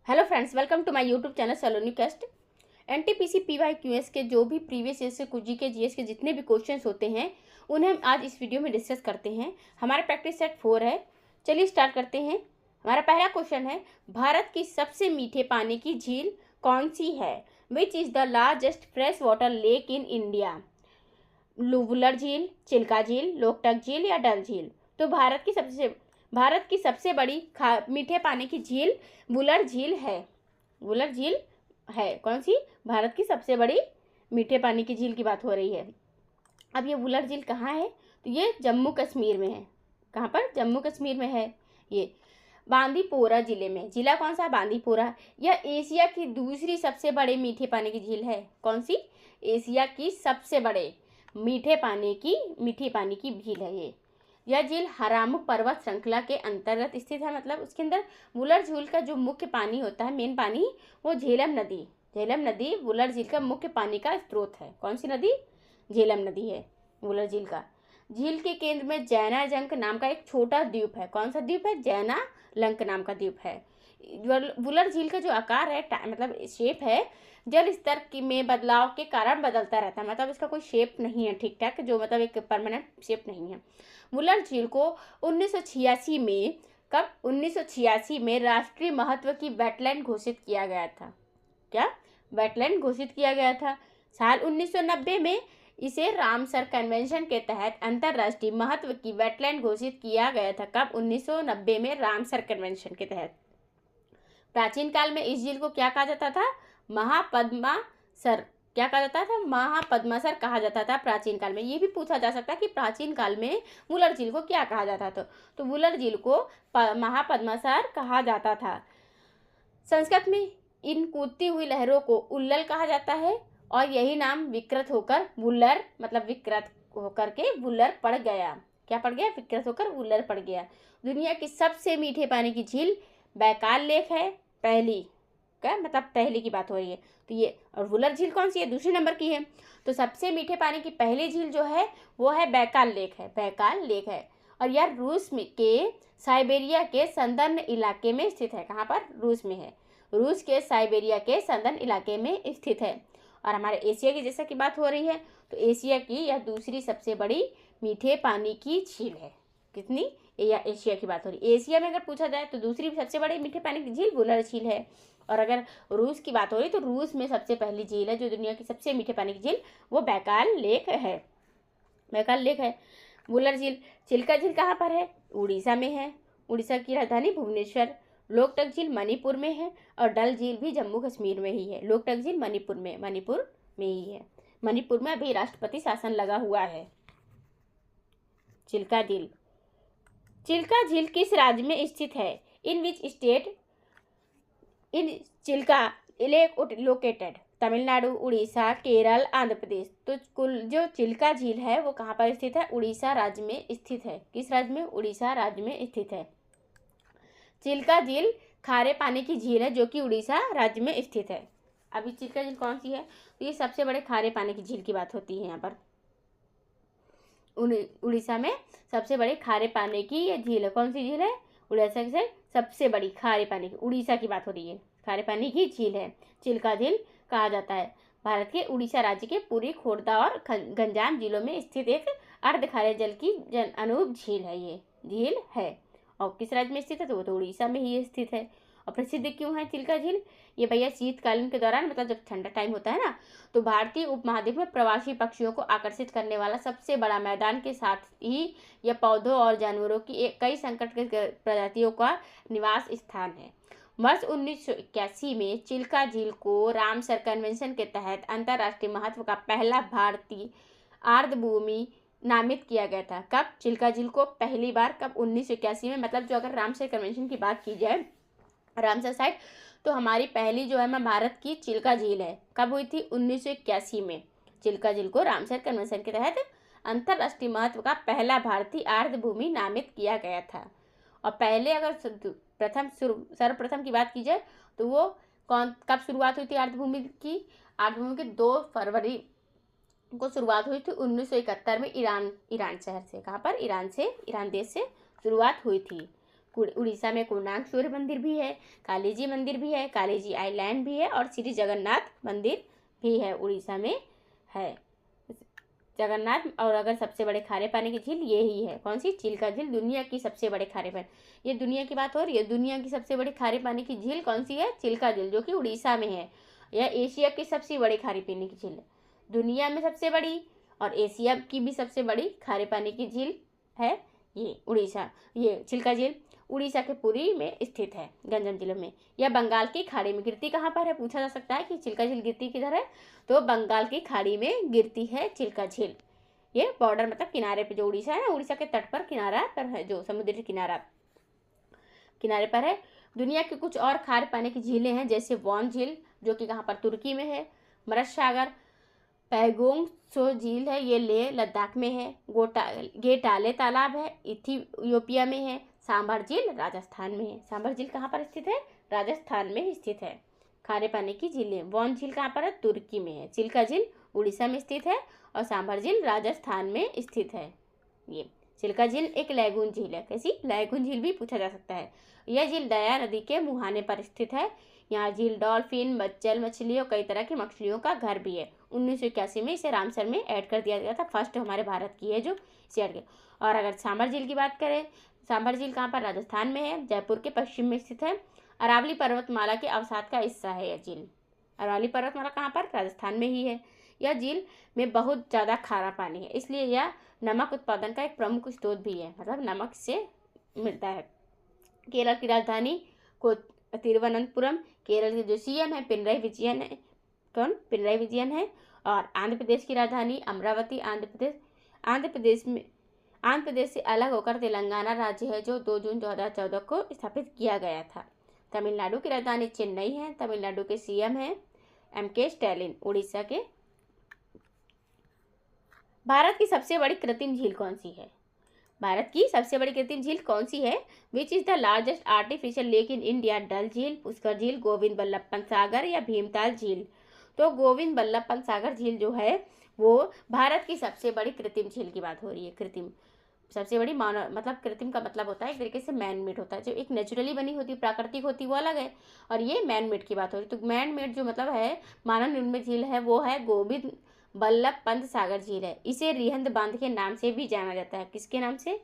Hello friends, welcome to my YouTube channel Saloni cast. NTPC PYQs के जो भी previous year से कुछ जीके जीएस के जितने भी क्वेश्चंस होते हैं उन्हें हम आज इस वीडियो में डिस्कस करते हैं। हमारा प्रैक्टिस सेट 4 है। चलिए स्टार्ट करते हैं। हमारा पहला क्वेश्चन है, भारत की सबसे मीठे पानी की झील कौन सी है? Which is the largest fresh water lake in India? Wular झील, चिल्का झील, लोकटक झील या डल झील? तो भारत की सबसे बड़ी मीठे पानी की झील वुलर झील है। वुलर झील है कौन सी? भारत की सबसे बड़ी मीठे पानी की झील की बात हो रही है। अब ये वुलर झील कहाँ है? तो ये जम्मू कश्मीर में है। कहाँ पर? जम्मू कश्मीर में है। ये बांदीपोरा जिले में। जिला कौन सा? बांदीपोरा। यह एशिया की दूसरी सबसे बड़े मीठे पानी की झील है। कौन सी? एशिया की सबसे बड़े मीठी पानी की झील है ये। यह झील हरामू पर्वत श्रृंखला के अंतर्गत स्थित है। मतलब उसके अंदर वुलर झील का जो मुख्य पानी होता है, मेन पानी, वो झेलम नदी वुलर झील का मुख्य पानी का स्रोत है। कौन सी नदी? झेलम नदी है वुलर झील का। झील के केंद्र में जैना लंक नाम का एक छोटा द्वीप है। कौन सा द्वीप है? जैना लंक नाम का द्वीप है। वुलर झील का जो आकार है, मतलब शेप है, जल स्तर में बदलाव के कारण बदलता रहता है। मतलब इसका कोई शेप नहीं है ठीक ठाक, जो मतलब एक परमानेंट शेप नहीं है। वुलर झील को 1986 में 1986 में राष्ट्रीय महत्व की वेटलैंड घोषित किया गया था। क्या? वेटलैंड घोषित किया गया था। साल 1990 में इसे रामसर कन्वेंशन के तहत अंतर्राष्ट्रीय महत्व की वेटलैंड घोषित किया गया था। कब? 1990 में रामसर कन्वेंशन के तहत। प्राचीन काल में इस झील को क्या कहा जाता था? महापद्मासर। क्या कहा जाता था? महापद्मासर कहा जाता था प्राचीन काल में। ये भी पूछा जा सकता है कि प्राचीन काल में वुलर झील को क्या कहा जाता था। तो वुलर झील को महापद्मासर कहा जाता था। संस्कृत में इन कूदती हुई लहरों को उल्लल कहा जाता है और यही नाम विकृत होकर वुलर, मतलब विकृत होकर के वुलर पड़ गया। क्या पड़ गया? विकृत होकर वुलर पड़ गया। दुनिया की सबसे मीठे पानी की झील बैकाल लेक है। पहली, क्या मतलब पहली की बात हो रही है तो ये। और वुलर झील कौन सी है? दूसरे नंबर की है। तो सबसे मीठे पानी की पहली झील जो है वो है बैकाल लेक है। बैकाल लेक है और यह रूस में के साइबेरिया के संदर्भ इलाके में स्थित है। कहाँ पर? रूस में है। रूस के साइबेरिया के संदर्भ इलाके में स्थित है। और हमारे एशिया की जैसा की बात हो रही है तो एशिया की यह दूसरी सबसे बड़ी मीठे पानी की झील है। कितनी? या एशिया की बात हो रही है। एशिया में अगर पूछा जाए तो दूसरी सबसे बड़ी मीठे पानी की झील वुलर झील है। और अगर रूस की बात हो रही तो रूस में सबसे पहली झील है जो दुनिया की सबसे मीठे पानी की झील, वो बैकाल लेक है। बैकाल लेक है। वुलर झील, चिल्का झील कहाँ पर है? उड़ीसा में है। उड़ीसा की राजधानी भुवनेश्वर। लोकटक झील मणिपुर में है और डल झील भी जम्मू कश्मीर में ही है। लोकटक झील मणिपुर में ही है। मणिपुर में अभी राष्ट्रपति शासन लगा हुआ है। चिल्का झील, चिल्का झील किस राज्य में स्थित है? In which state in Chilka lake located? Tamil Nadu, Orissa, Kerala, Andhra Pradesh. तो कुल जो चिल्का झील है वो कहाँ पर स्थित है? उड़ीसा राज्य में स्थित है। किस राज्य में? उड़ीसा राज्य में स्थित है। चिल्का झील खारे पानी की झील है जो कि उड़ीसा राज्य में स्थित है। अभी चिल्का झील कौन सी है? तो ये सबसे बड़े खारे पानी की झील की बात होती है। यहाँ पर उड़ीसा में सबसे बड़े खारे पानी की ये झील है। कौन सी झील है? उड़ीसा से सबसे बड़ी खारे पानी की, उड़ीसा की बात हो रही है, खारे पानी की झील है। चिल्का झील कहा जाता है। भारत के उड़ीसा राज्य के पुरी, खोर्धा और गंजाम जिलों में स्थित एक अर्ध खारे जल की अनुरूप झील है। ये झील है और किस राज्य में स्थित है? तो वो तो उड़ीसा में ही स्थित है। और प्रसिद्ध क्यों है चिल्का झील? ये भैया शीतकालीन के दौरान, मतलब जब ठंडा टाइम होता है ना, तो भारतीय उपमहाद्वीप में प्रवासी पक्षियों को आकर्षित करने वाला सबसे बड़ा मैदान के साथ ही यह पौधों और जानवरों की कई संकट के प्रजातियों का निवास स्थान है। वर्ष 1981 में चिल्का झील को रामसर कन्वेंशन के तहत अंतर्राष्ट्रीय महत्व का पहला भारतीय आर्द्रभूमि नामित किया गया था। कब चिल्का झील को पहली बार? कब? 1981 में। मतलब जो अगर रामसर कन्वेंशन की बात की जाए, रामसर साइट, तो हमारी पहली जो है भारत की चिल्का झील है। कब हुई थी? 1981 में। चिल्का झील को रामसर कन्वेंशन के तहत अंतर्राष्ट्रीय महत्व का पहला भारतीय आर्द्रभूमि नामित किया गया था। और पहले अगर सर्वप्रथम की बात की जाए तो वो कब शुरुआत हुई थी आर्द्रभूमि की? आर्द्रभूमि की 2 फरवरी को शुरुआत हुई थी 1971 में ईरान शहर से। कहाँ पर? ईरान देश से शुरुआत हुई थी। उड़ीसा में कोणार्क सूर्य मंदिर भी है, कालीजी मंदिर भी है, कालीजी आइलैंड भी है और श्री जगन्नाथ मंदिर भी है, उड़ीसा में है जगन्नाथ। और अगर सबसे बड़े खारे पानी की झील ये ही है, कौन सी? चिल्का झील, दुनिया की सबसे बड़े खारे पानी, ये दुनिया की बात हो रही है। दुनिया की सबसे बड़ी खारे पानी की झील कौन सी है? चिल्का झील, जो कि उड़ीसा में है। यह एशिया की सबसे बड़ी खारे पानी की झील है, दुनिया में सबसे बड़ी और एशिया की भी सबसे बड़ी खारे पानी की झील है ये उड़ीसा, ये चिल्का झील उड़ीसा के पुरी में स्थित है, गंजम जिले में। यह बंगाल की खाड़ी में गिरती कहाँ पर है? पूछा जा सकता है कि चिल्का झील गिरती किधर है, तो बंगाल की खाड़ी में गिरती है चिल्का झील। ये बॉर्डर मतलब किनारे पे, जो उड़ीसा है ना, उड़ीसा के तट पर किनारा पर है, जो समुद्री किनारे पर है। दुनिया की कुछ और खारे पानी की झीलें हैं, जैसे वॉन झील जो कि कहाँ पर? तुर्की में है। मृत सागर पैगोंग सो झील है, ये लेह लद्दाख में है। गेटाले तालाब है, इथियोपिया में है। सांभर झील राजस्थान में है। सांभर झील कहाँ पर स्थित है? राजस्थान में स्थित है। खारे पानी की झीलें, वॉन झील कहाँ पर है? तुर्की में है। चिल्का झील उड़ीसा में स्थित है और सांभर झील राजस्थान में स्थित है। ये चिल्का झील एक लैगून झील है। कैसी? लैगून झील भी पूछा जा सकता है। यह झील दया नदी के मुहाने पर स्थित है। यहाँ झील डॉल्फिन, बच्चल मछलियों, कई तरह की मछलियों का घर भी है। 1981 में इसे रामसर में ऐड कर दिया गया था, फर्स्ट हमारे भारत की है जो इसे ऐड किया। और अगर सांभर झील की बात करें, सांभर झील कहाँ पर? राजस्थान में है, जयपुर के पश्चिम में स्थित है। अरावली पर्वतमाला के अवसाद का हिस्सा है यह झील। अरावली पर्वतमाला कहाँ पर? राजस्थान में ही है। यह झील में बहुत ज़्यादा खारा पानी है, इसलिए यह नमक उत्पादन का एक प्रमुख स्रोत भी है, मतलब नमक से मिलता है। केरल की राजधानी को तिरुवनंतपुरम, केरल के जो सीएम है पिनराई विजयन है। कौन? पिनराई विजयन है। और आंध्र प्रदेश की राजधानी अमरावती, आंध्र प्रदेश से अलग होकर तेलंगाना राज्य है, जो 2 जून 2014 को स्थापित किया गया था। तमिलनाडु की राजधानी चेन्नई है। तमिलनाडु के सीएम हैं MK स्टैलिन। उड़ीसा के भारत की सबसे बड़ी कृत्रिम झील कौन सी है? भारत की सबसे बड़ी कृत्रिम झील कौन सी है? Which is the largest artificial lake in India? Dal झील, पुष्कर झील, गोविंद बल्लभ पंत सागर या भीमताल झील? तो गोविंद बल्लभ पंत सागर झील जो है वो भारत की सबसे बड़ी कृत्रिम झील की बात हो रही है। कृत्रिम, सबसे बड़ी मानव, मतलब कृत्रिम का मतलब होता है एक तरीके से मैन मेड होता है। जो एक नेचुरली बनी होती है, प्राकृतिक होती है, वो अलग है, और ये मैन मेड की बात हो रही है। तो मैन मेड जो मतलब है, मानव निर्मित झील है, वो है गोविंद बल्लभ पंत सागर झील है। इसे रिहंद बांध के नाम से भी जाना जाता है। किसके नाम से?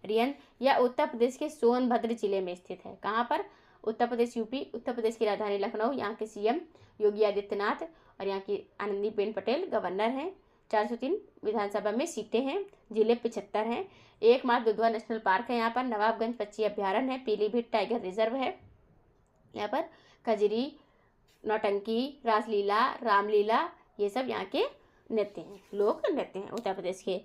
रिहंद। या उत्तर प्रदेश के सोनभद्र जिले में स्थित है। कहाँ पर? उत्तर प्रदेश, यूपी। उत्तर प्रदेश की राजधानी लखनऊ। यहाँ के सीएम योगी आदित्यनाथ और यहाँ की आनंदीबेन पटेल गवर्नर हैं। 403 विधानसभा में सीटें हैं। जिले 75 हैं। एकमात्र दुधवा नेशनल पार्क है यहाँ पर। नवाबगंज पक्षी अभ्यारण्य है। पीलीभीत टाइगर रिजर्व है। यहाँ पर खजरी, नौटंकी, रासलीला, रामलीला, ये सब यहाँ के नृत्य हैं, लोक नृत्य हैं उत्तर प्रदेश के।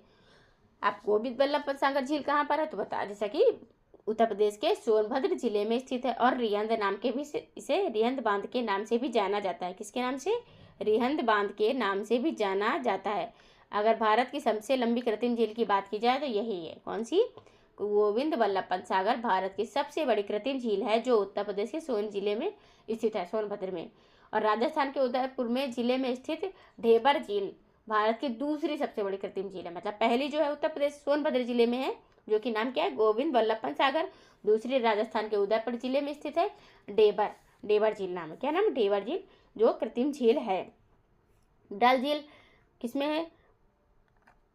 आप गोविंद बल्लभ पंत सागर झील कहाँ पर है तो बता, जैसा कि उत्तर प्रदेश के सोनभद्र जिले में स्थित है। और रिहंद नाम के भी इसे रिहंद बांध के नाम से भी जाना जाता है। किसके नाम से? रिहंद बांध के नाम से भी जाना जाता है। अगर भारत की सबसे लंबी कृत्रिम झील की बात की जाए तो यही है। कौन सी? गोविंद बल्लभ पंत सागर भारत की सबसे बड़ी कृत्रिम झील है, जो उत्तर प्रदेश के सोन जिले में स्थित है, सोनभद्र में। और राजस्थान के उदयपुर में जिले में स्थित ढेबर झील भारत की दूसरी सबसे बड़ी कृत्रिम झील है। मतलब पहली जो है उत्तर प्रदेश सोनभद्र जिले में है, जो कि नाम क्या है? गोविंद बल्लभ पंत सागर। दूसरी राजस्थान के उदयपुर जिले में स्थित है ढेबर झील नाम है। क्या नाम? ढेबर झील, जो कृत्रिम झील है। डल झील किसमें है?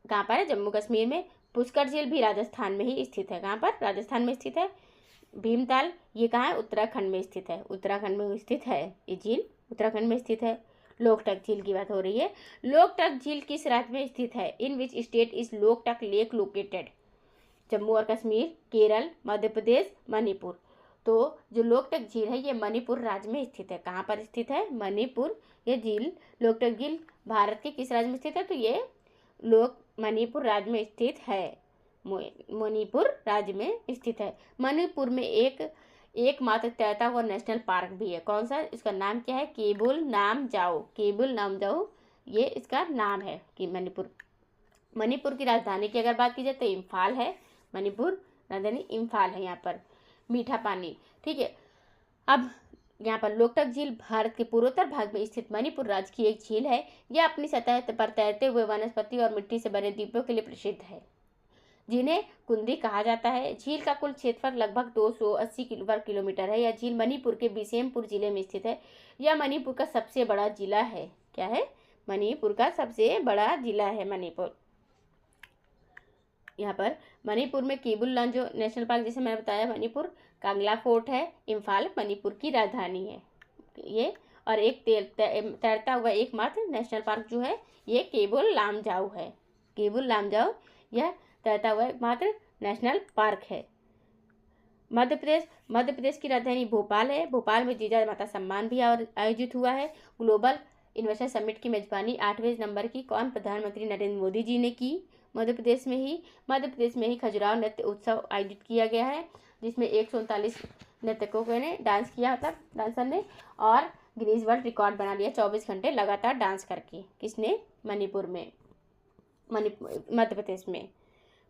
कहाँ पर है? जम्मू कश्मीर में। पुष्कर झील भी राजस्थान में ही स्थित है। कहाँ पर? राजस्थान में स्थित है। भीमताल ये कहाँ है? उत्तराखंड में स्थित है। उत्तराखंड में स्थित है ये झील, उत्तराखंड में स्थित है। लोकटक झील की बात हो रही है। लोकटक झील किस राज्य में स्थित है? In which state is Loktak lake located? Jammu और कश्मीर, केरल, मध्य प्रदेश, मणिपुर। तो जो लोकटक झील है ये मणिपुर राज्य में स्थित है। कहाँ पर स्थित है? मणिपुर। ये झील, लोकटक झील भारत के किस राज्य में स्थित है? तो ये मणिपुर राज्य में स्थित है। मणिपुर राज्य में स्थित है। मणिपुर में एकमात्र तैरता हुआ नेशनल पार्क भी है। कौन सा? इसका नाम क्या है? केबुल नामजाओ। केबुल नामजाओ ये इसका नाम है। कि मणिपुर की राजधानी की अगर बात की जाए तो इम्फाल है। मणिपुर राजधानी इम्फाल है। यहाँ पर मीठा पानी, ठीक है। अब यहाँ पर लोकटक झील भारत के पूर्वोत्तर भाग में स्थित मणिपुर राज्य की एक झील है। यह अपनी सतह पर तैरते हुए वनस्पति और मिट्टी से बने द्वीपों के लिए प्रसिद्ध है। जिन्हें कुंदी कहा जाता है। झील का कुल क्षेत्रफल लगभग 280 वर्ग किलोमीटर है। यह झील मणिपुर के बिसेमपुर जिले में स्थित है। यह मणिपुर का सबसे बड़ा जिला है। क्या है? मणिपुर का सबसे बड़ा जिला है मणिपुर। यहाँ पर मणिपुर में केबुल लांजो नेशनल पार्क, जैसे मैंने बताया, मणिपुर कांगला फोर्ट है। इम्फाल मणिपुर की राजधानी है ये। और एक तैरता हुआ एकमात्र नेशनल पार्क जो है ये केबुल लामजाओ है। केबुल लामजाओ यह तैरता हुआ एकमात्र नेशनल पार्क है। मध्य प्रदेश की राजधानी भोपाल है। भोपाल में जीजा माता सम्मान भी आयोजित हुआ है। ग्लोबल इन्वेस्टर समिट की मेजबानी 8वें नंबर की कौन? प्रधानमंत्री नरेंद्र मोदी जी ने की। मध्य प्रदेश में ही खजुराहो नृत्य उत्सव आयोजित किया गया है, जिसमें 139 नृत्यकों ने डांस किया, मतलब डांसर ने, और गिनीज वर्ल्ड रिकॉर्ड बना लिया 24 घंटे लगातार डांस करके। किसने? मणिपुर में, मध्य प्रदेश में।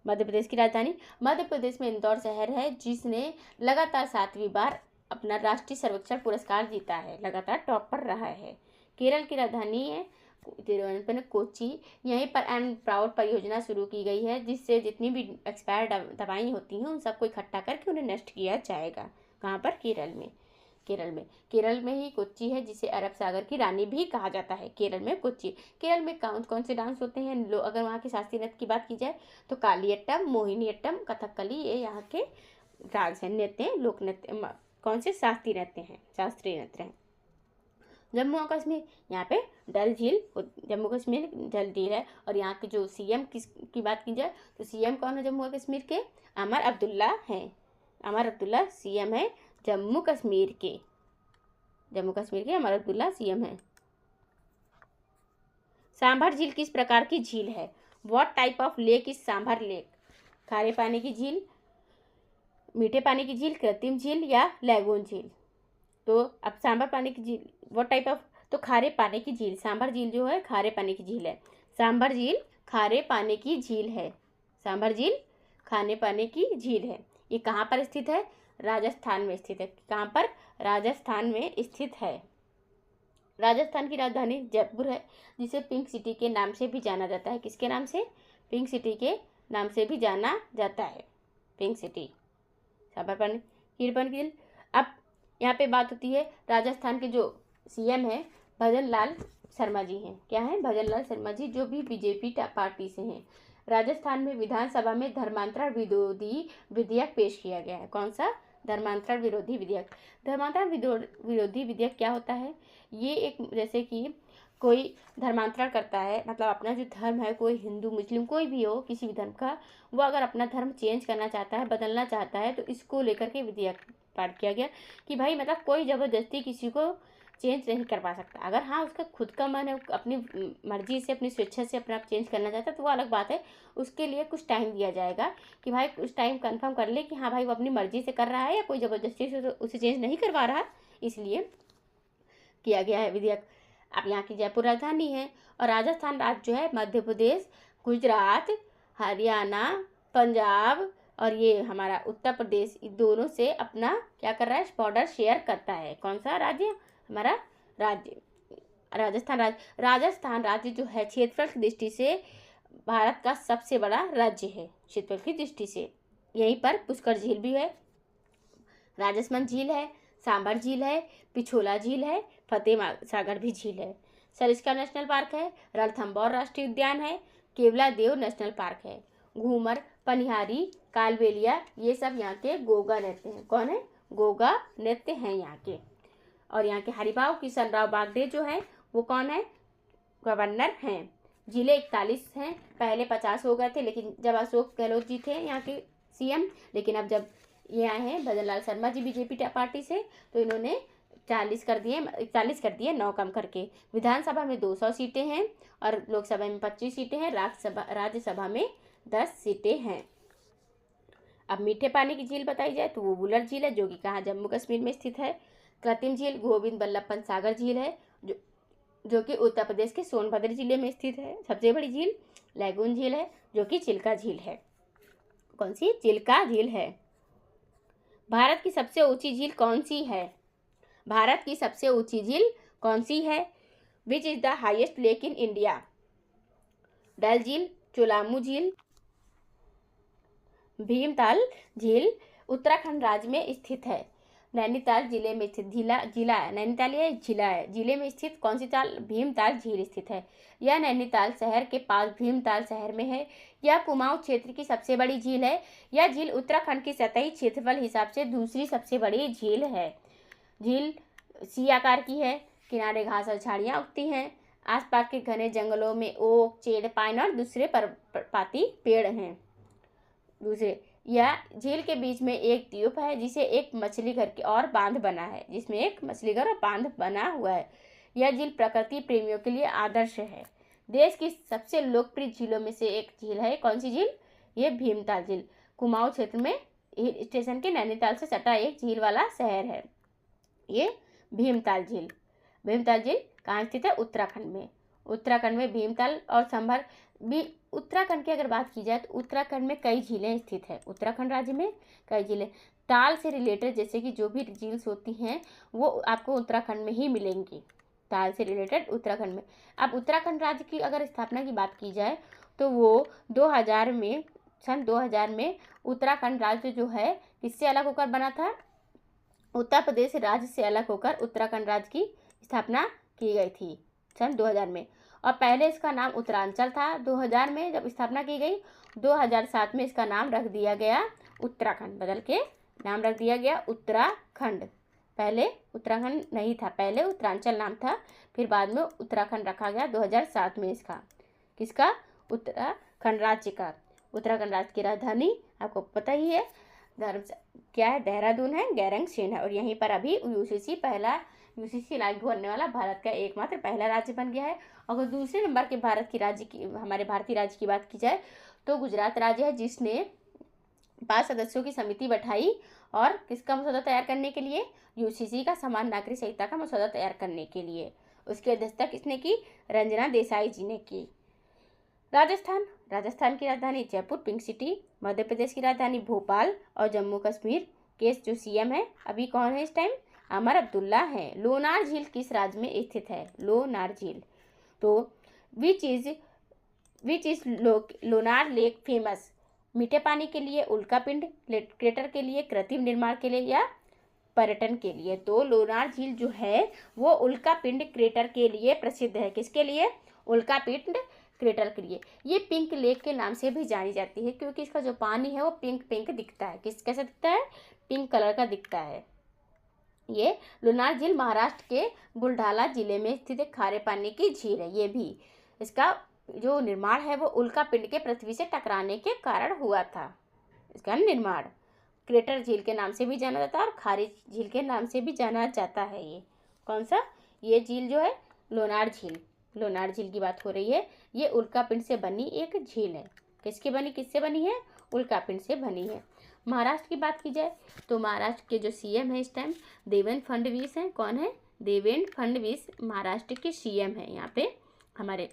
मध्य प्रदेश की राजधानी मध्य प्रदेश में इंदौर शहर है, जिसने लगातार 7वीं बार अपना राष्ट्रीय सर्वेक्षण पुरस्कार जीता है, लगातार टॉप पर रहा है। केरल की राजधानी है तिरुवनंतपुरम, कोच्चि। यहीं पर एंड प्राउड परियोजना शुरू की गई है, जिससे जितनी भी एक्सपायर्ड दवाई होती हैं उन सबको इकट्ठा करके उन्हें नष्ट किया जाएगा। कहाँ पर? केरल में ही कोच्चि है, जिसे अरब सागर की रानी भी कहा जाता है। केरल में कोच्चि। केरल में कौन से डांस होते हैं? अगर वहाँ के शास्त्रीय नृत्य की बात की जाए तो कालियट्टम, मोहिनीअट्टम, कथकली, ये यहाँ के डांस हैं, नृत्य हैं, लोक नृत्य। कौन से? शास्त्रीय नृत्य हैं। जम्मू और कश्मीर, यहाँ पे डल झील, जम्मू कश्मीर डल झील है। और यहाँ के जो सीएम की बात की जाए तो सीएम कौन है जम्मू और कश्मीर के? अमर अब्दुल्ला हैं। अमर अब्दुल्ला सीएम है जम्मू कश्मीर के। अमर अब्दुल्ला सीएम है। सांभर झील किस प्रकार की झील है? What type of lake is sambar lake? खारे पानी की झील, मीठे पानी की झील, कृत्रिम झील या लैगून झील? तो अब सांभर पानी की झील व्हाट टाइप ऑफ, तो खारे पानी की झील। सांभर झील जो है खारे पानी की झील है। सांभर झील खारे पानी की झील है। सांभर झील खारे पानी की झील है। ये कहाँ पर स्थित है? राजस्थान में स्थित है। कहाँ पर? राजस्थान में स्थित है। राजस्थान की राजधानी जयपुर है, जिसे पिंक सिटी के नाम से भी जाना जाता है। किसके नाम से? पिंक सिटी के नाम से भी जाना जाता है। Pink city. सांभर पानी हीरपन की झील। अब यहाँ पे बात होती है, राजस्थान के जो सीएम है भजन लाल शर्मा जी हैं। क्या है? भजन लाल शर्मा जी, जो भी बीजेपी पार्टी से हैं। राजस्थान में विधानसभा में धर्मांतरण विरोधी विधेयक पेश किया गया है। कौन सा? धर्मांतरण विरोधी विधेयक। धर्मांतरण विरोधी विधेयक क्या होता है? ये एक, जैसे कि कोई धर्मांतरण करता है, मतलब अपना जो धर्म है, कोई हिंदू मुस्लिम कोई भी हो, किसी भी धर्म का, वो अगर अपना धर्म चेंज करना चाहता है, बदलना चाहता है, तो इसको लेकर के विधेयक पारित किया गया कि भाई मतलब कोई ज़बरदस्ती किसी को चेंज नहीं करवा सकता। अगर हाँ उसका खुद का मन है, अपनी मर्जी से, अपनी स्वेच्छा से अपना चेंज करना चाहता है, तो वो अलग बात है। उसके लिए कुछ टाइम दिया जाएगा कि भाई उस टाइम कंफर्म कर ले कि हाँ भाई वो अपनी मर्जी से कर रहा है या कोई ज़बरदस्ती से उसे चेंज नहीं करवा रहा, इसलिए किया गया है विधेयक। अब यहाँ की जयपुर राजधानी है। और राजस्थान राज्य जो है मध्य प्रदेश, गुजरात, हरियाणा, पंजाब और ये हमारा उत्तर प्रदेश, इन दोनों से अपना क्या कर रहा है? बॉर्डर शेयर करता है। कौन सा राज्य? हमारा राज्य राजस्थान राज्य जो है क्षेत्रफल की दृष्टि से भारत का सबसे बड़ा राज्य है। क्षेत्रफल की दृष्टि से यहीं पर पुष्कर झील भी है, राजसमंद झील है, सांभर झील है, पिछोला झील है, फतेह सागर भी झील है। सरिस्का नेशनल पार्क है, रणथंभौर राष्ट्रीय उद्यान है, केवला देव नेशनल पार्क है। घूमर, पनिहारी, कालबेलिया, ये सब यहाँ के गोगा नृत्य हैं। कौन है? गोगा नृत्य हैं यहाँ के। और यहाँ के हरिभाव किशन राव बागडे जो है वो कौन है? गवर्नर हैं। जिले 41 हैं, पहले 50 हो गए थे, लेकिन जब अशोक गहलोत जी थे यहाँ के सीएम, लेकिन अब जब ये आए हैं भजन लाल शर्मा जी बीजेपी पार्टी से, तो इन्होंने 41 कर दिए, 9 कम करके। विधानसभा में 200 सीटें हैं और लोकसभा में 25 सीटें हैं, राज्यसभा में 10 सीटें हैं। अब मीठे पानी की झील बताई जाए तो वो वुलर झील है, जो कि कहाँ? जम्मू कश्मीर में स्थित है। कृत्रिम झील गोविंद बल्लभ पंत सागर झील है, जो कि उत्तर प्रदेश के सोनभद्र जिले में स्थित है। सबसे बड़ी झील लैगून झील है, जो कि चिल्का झील है। कौन सी? चिल्का झील है। भारत की सबसे ऊंची झील कौन सी है? भारत की सबसे ऊंची झील कौन सी है? Which is the highest lake in India? Dal झील, चोलामू झील, भीमताल झील उत्तराखंड राज्य में स्थित है। नैनीताल जिले में स्थित जिला है, नैनीताल ये जिला है, जिले में स्थित कौन सी ताल? भीमताल झील स्थित है। यह नैनीताल शहर के पास भीमताल शहर में है। यह कुमाऊं क्षेत्र की सबसे बड़ी झील है। यह झील उत्तराखंड की सतही क्षेत्रफल हिसाब से दूसरी सबसे बड़ी झील है। झील सी आकार की है, किनारे घास और झाड़ियाँ उगती हैं। आसपास के घने जंगलों में ओक, चेड़, पाइन और दूसरे पर्णपाती पेड़ हैं। यह झील के बीच में एक द्वीप है जिसे एक मछली घर की और बांध बना है, जिसमें एक मछली घर और बांध बना हुआ है। यह झील प्रकृति प्रेमियों के लिए आदर्श है। देश की सबसे लोकप्रिय झीलों में से एक झील है। कौन सी झील? ये भीमताल झील कुमाऊं क्षेत्र में हिल स्टेशन के नैनीताल से सटा एक झील वाला शहर है। ये भीमताल झील कहाँ स्थित है? उत्तराखंड में। उत्तराखंड में भीमताल और संभर भी। उत्तराखंड की अगर बात की जाए तो उत्तराखंड में कई झीलें स्थित है। उत्तराखंड राज्य में कई झीलें ताल से रिलेटेड, जैसे कि जो भी झील्स होती हैं वो आपको उत्तराखंड में ही मिलेंगी। ताल से रिलेटेड उत्तराखंड में। अब उत्तराखंड राज्य की अगर स्थापना की बात की जाए तो वो सन 2000 में उत्तराखंड राज्य जो है किससे अलग होकर बना था? उत्तर प्रदेश राज्य से अलग होकर उत्तराखंड राज्य की स्थापना की गई थी सन 2000 में। और पहले इसका नाम उत्तरांचल था। 2000 में जब स्थापना की गई, 2007 में इसका नाम रख दिया गया उत्तराखंड, बदल के नाम रख दिया गया उत्तराखंड। पहले उत्तराखंड नहीं था, पहले उत्तरांचल नाम था, फिर बाद में उत्तराखंड रखा गया 2007 में इसका। किसका? उत्तराखंड राज्य का। उत्तराखंड राज्य की राजधानी आपको पता ही है क्या है? देहरादून है, गैरंग सेन है। और यहीं पर अभी यूसीसी लागू होने वाला भारत का एकमात्र पहला राज्य बन गया है। अगर दूसरे नंबर के हमारे भारतीय राज्य की बात की जाए तो गुजरात राज्य है, जिसने 5 सदस्यों की समिति बैठाई और किसका मसौदा तैयार करने के लिए? यूसीसी का समान नागरिक संहिता का मसौदा तैयार करने के लिए। उसकी अध्यक्षता किसने की? रंजना देसाई जी ने की। राजस्थान की राजधानी जयपुर, पिंक सिटी। मध्य प्रदेश की राजधानी भोपाल। और जम्मू कश्मीर के जो सीएम है अभी कौन है इस टाइम? अमर अब्दुल्ला है। लोनार झील किस राज्य में स्थित है? लोनार झील। तो which is Lonar lake famous? मीठे पानी के लिए, उल्कापिंड क्रेटर के लिए, कृत्रिम निर्माण के लिए या पर्यटन के लिए? तो लोनार झील जो है वो उल्कापिंड क्रेटर के लिए प्रसिद्ध है। किसके लिए? उल्कापिंड क्रेटर के लिए। ये पिंक लेक के नाम से भी जानी जाती है क्योंकि इसका जो पानी है वो पिंक दिखता है। कैसे दिखता है? पिंक कलर का दिखता है। ये लोनार झील महाराष्ट्र के बुलढाना जिले में स्थित एक खारे पानी की झील है। ये भी इसका जो निर्माण है वो उल्कापिंड के पृथ्वी से टकराने के कारण हुआ था। इसका निर्माण क्रेटर झील के नाम से भी जाना जाता है और खारी झील के नाम से भी जाना जाता है। ये कौन सा? ये झील जो है लोनार झील की बात हो रही है। ये उल्कापिंड से बनी एक झील है। किससे बनी है? उल्कापिंड से बनी है। महाराष्ट्र की बात की जाए तो महाराष्ट्र के जो सीएम है इस टाइम देवेंद्र फडणवीस हैं। कौन है? देवेंद्र फडणवीस महाराष्ट्र के सीएम हैं। यहाँ पे हमारे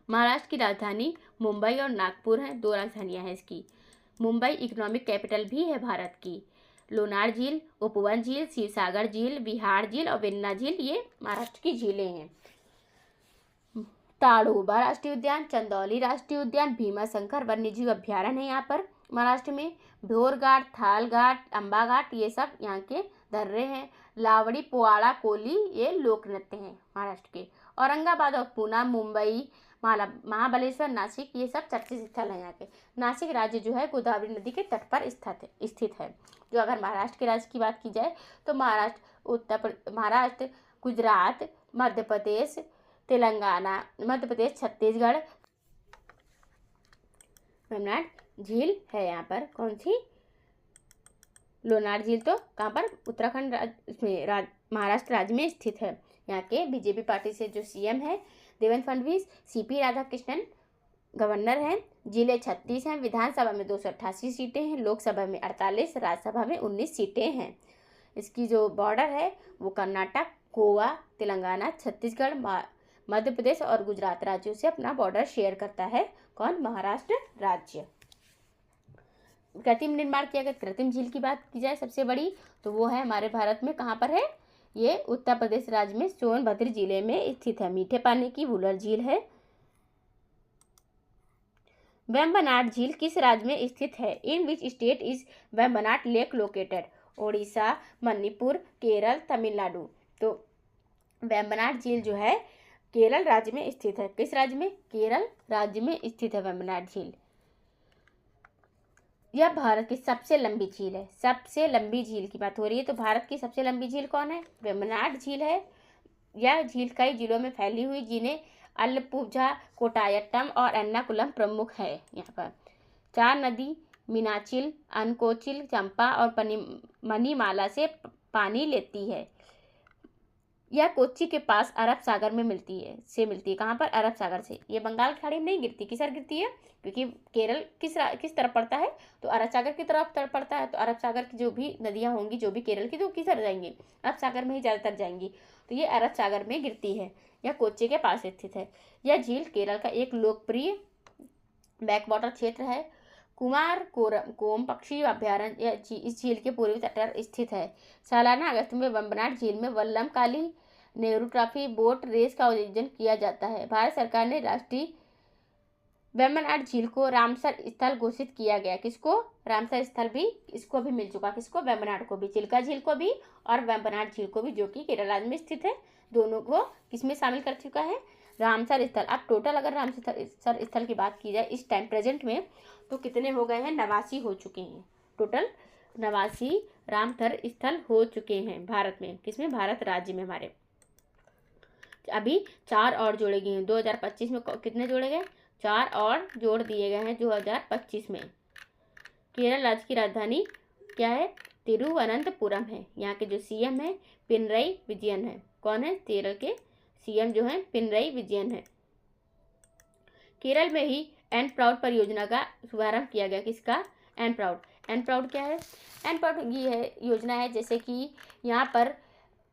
महाराष्ट्र की राजधानी मुंबई और नागपुर हैं, 2 राजधानियाँ हैं इसकी। मुंबई इकोनॉमिक कैपिटल भी है भारत की। लोनार झील, उपवन झील, शिवसागर झील, विहार झील और वेन्ना झील ये महाराष्ट्र की झीलें हैं। ताड़ोबा राष्ट्रीय उद्यान, चंदौली राष्ट्रीय उद्यान, भीमाशंकर वन्यजीव अभ्यारण्य है यहाँ पर महाराष्ट्र में। भोर घाट, थाल घाट, अम्बा घाट ये सब यहाँ के दर्रे हैं। लावड़ी, पोवाड़ा, कोली ये लोक नृत्य हैं महाराष्ट्र के। औरंगाबाद और पूना, मुंबई, महाबलेश्वर, नासिक ये सब चर्चित स्थल हैं यहाँ के। नासिक राज्य जो है गोदावरी नदी के तट पर स्थित है। जो अगर महाराष्ट्र के राज्य की बात की जाए तो महाराष्ट्र, गुजरात, मध्य प्रदेश, तेलंगाना, मध्य प्रदेश, छत्तीसगढ़ झील है यहाँ पर। कौन सी? लोनार झील तो कहाँ पर? उत्तराखंड में महाराष्ट्र राज्य में स्थित है। यहाँ के बीजेपी पार्टी से जो सीएम है देवेंद्र फडणवीस, सीपी राधाकृष्णन गवर्नर हैं। जिले 36 हैं। विधानसभा में 288 सीटें हैं, लोकसभा में 48, राज्यसभा में 19 सीटें हैं। इसकी जो बॉर्डर है वो कर्नाटक, गोवा, तेलंगाना, छत्तीसगढ़, मध्य प्रदेश और गुजरात राज्यों से अपना बॉर्डर शेयर करता है। कौन? महाराष्ट्र राज्य। कृत्रिम निर्माण की अगर कृत्रिम झील की बात की जाए सबसे बड़ी तो वो है हमारे भारत में कहाँ पर है? ये उत्तर प्रदेश राज्य में सोनभद्र जिले में स्थित है। मीठे पानी की वुलर झील है। वेम्बनाड झील किस राज्य में स्थित है? In which state is Vembanad lake located? Odisha, Manipur, Kerala, Tamil Nadu. तो वेम्बनाड झील जो है केरल राज्य में स्थित है। किस राज्य में? केरल राज्य में स्थित है वेम्बनाड झील। यह भारत की सबसे लंबी झील है। सबसे लंबी झील की बात हो रही है तो भारत की सबसे लंबी झील कौन है? वेम्बनाड झील है। यह झील कई जिलों में फैली हुई, जिन्हें अलपुझा, कोटायट्टम और एर्नाकुलम प्रमुख है। यहाँ पर 4 नदी मीनाचिल, अनकोचिल, चंपा और मणिमाला से पानी लेती है। यह कोच्चि के पास अरब सागर में मिलती है। कहाँ पर? अरब सागर से। ये बंगाल की खाड़ी में नहीं गिरती। किस तरफ गिरती है? क्योंकि केरल किस तरफ पड़ता है? तो अरब सागर की तरफ पड़ता है। तो अरब सागर की जो भी नदियाँ होंगी, जो भी केरल की, तो किस तरफ जाएंगी? अरब सागर में ही ज़्यादातर जाएंगी। तो ये अरब सागर में गिरती है। यह कोच्चि के पास स्थित है। यह झील केरल का एक लोकप्रिय बैकवाटर क्षेत्र है। कुमार कोम पक्षी अभ्यारण्य इस झील के पूर्वी तट पर स्थित है। सालाना अगस्त में वेम्बनाड झील में Vallamkali Nehru trophy boat race का आयोजन किया जाता है। भारत सरकार ने राष्ट्रीय वेम्बनाड झील को रामसर स्थल घोषित किया गया। किसको? रामसर स्थल भी इसको भी मिल चुका। किसको? वेम्बनाड को भी, चिल्का झील को भी और वेम्बनाड झील को भी, जो कि केरल राज्य में स्थित है। दोनों को किसमें शामिल कर चुका है? रामसर स्थल। अब टोटल अगर रामसर स्थल की बात की जाए इस टाइम प्रेजेंट में, तो कितने हो गए हैं? 89 हो चुके हैं। टोटल 89 रामसर स्थल हो चुके हैं भारत में। किसमें? भारत राज्य में हमारे। अभी 4 और जोड़े गए हैं। 2025 में कितने जोड़े गए? 4 और जोड़ दिए गए हैं 2025 में। केरल राज्य की राजधानी क्या है? तिरुवनंतपुरम है। यहाँ के जो सीएम है पिनरई विजयन है। कौन है? केरल के सीएम जो है पिनरई विजयन है। केरल में ही एंड प्राउड परियोजना का शुभारंभ किया गया। किसका? And proud. एंड प्राउड क्या है? एंड प्राउड ये है योजना है, जैसे कि यहाँ पर